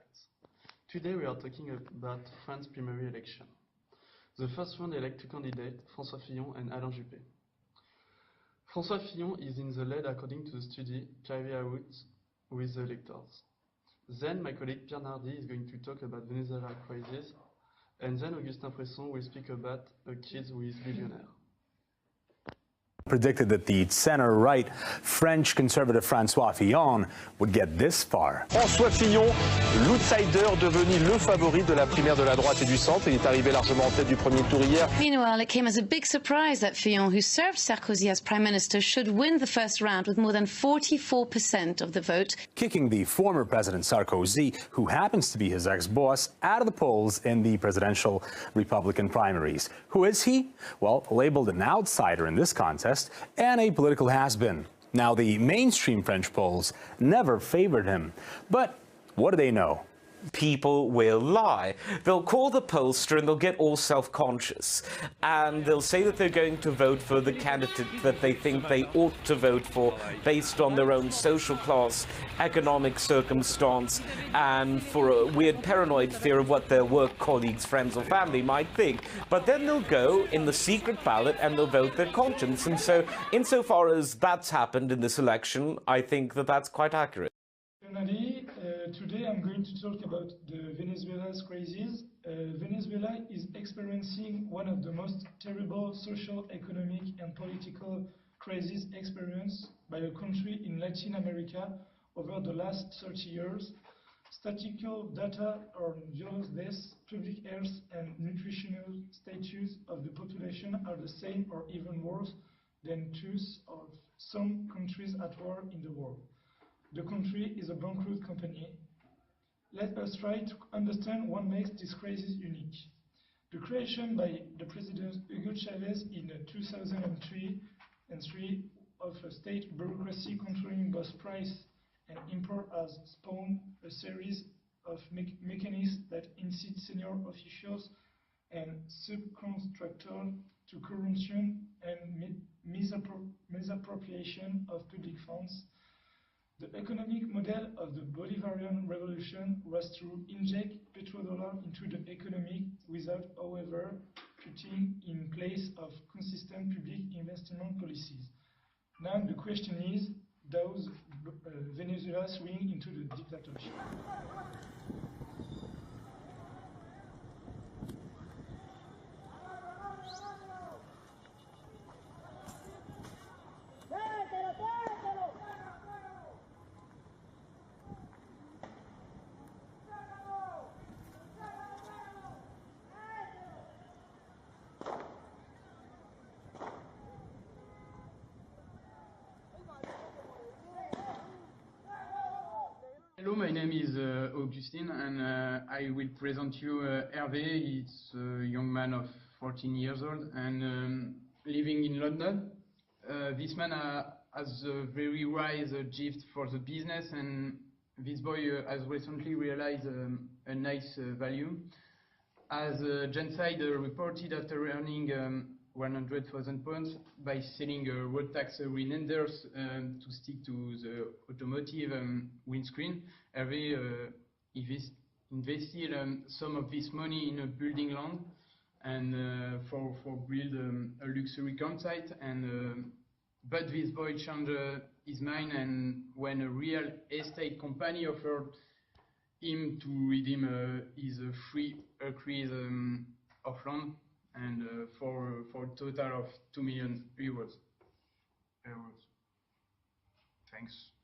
guys. Today we are talking about France primary election. The first one elect two candidates, François Fillon and Alain Juppé. François Fillon is in the lead according to the study carried out with the electors. Then my colleague Pierre Nardi is going to talk about Venezuela crisis, and then Augustin Presson will speak about a kid who is billionaire. Predicted that the center-right French conservative François Fillon would get this far. François Fillon, l'outsider devenu le favori de la primaire de la droite et du centre. Il est arrivé largement en tête du premier tour hier. Meanwhile, it came as a big surprise that Fillon, who served Sarkozy as prime minister, should win the first round with more than 44% of the vote. Kicking the former President Sarkozy, who happens to be his ex-boss, out of the polls in the presidential Republican primaries. Who is he? Well, labeled an outsider in this contest and a political has-been. Now, the mainstream French polls never favored him. But what do they know? People will lie. They'll call the pollster and they'll get all self-conscious. And they'll say that they're going to vote for the candidate that they think they ought to vote for based on their own social class, economic circumstance, and for a weird paranoid fear of what their work colleagues, friends or family might think. But then they'll go in the secret ballot and they'll vote their conscience. And so, insofar as that's happened in this election, I think that that's quite accurate. Finally, today I'm going to talk about the Venezuela's crisis. Venezuela is experiencing one of the most terrible social, economic and political crises experienced by a country in Latin America over the last 30 years. Statistical data on violence deaths, public health and nutritional status of the population are the same or even worse than those of some countries at war in the world. The country is a bankrupt company. Let us try to understand what makes this crisis unique. The creation by the President Hugo Chavez in 2003 of a state bureaucracy controlling both price and import has spawned a series of mechanisms that incite senior officials and subcontractors to corruption and misappropriation of public funds. The economic model of the Bolivarian Revolution was to inject petrodollar into the economy without, however, putting in place of consistent public investment policies. Now the question is, does Venezuela swing into the dictatorship? Hello, my name is Augustin, and I will present you Hervé. It's a young man of 14 years old and living in London. This man has a very wise gift for the business, and this boy has recently realized a nice value. As Genside reported, after earning 100,000 pounds by selling road tax reminders to stick to the automotive windscreen, Hervé invested some of this money in a building land and for build a luxury campsite. And but this boy changed his mind, and when a real estate company offered him to redeem his free acres of land, and for a total of €2 million. Thanks.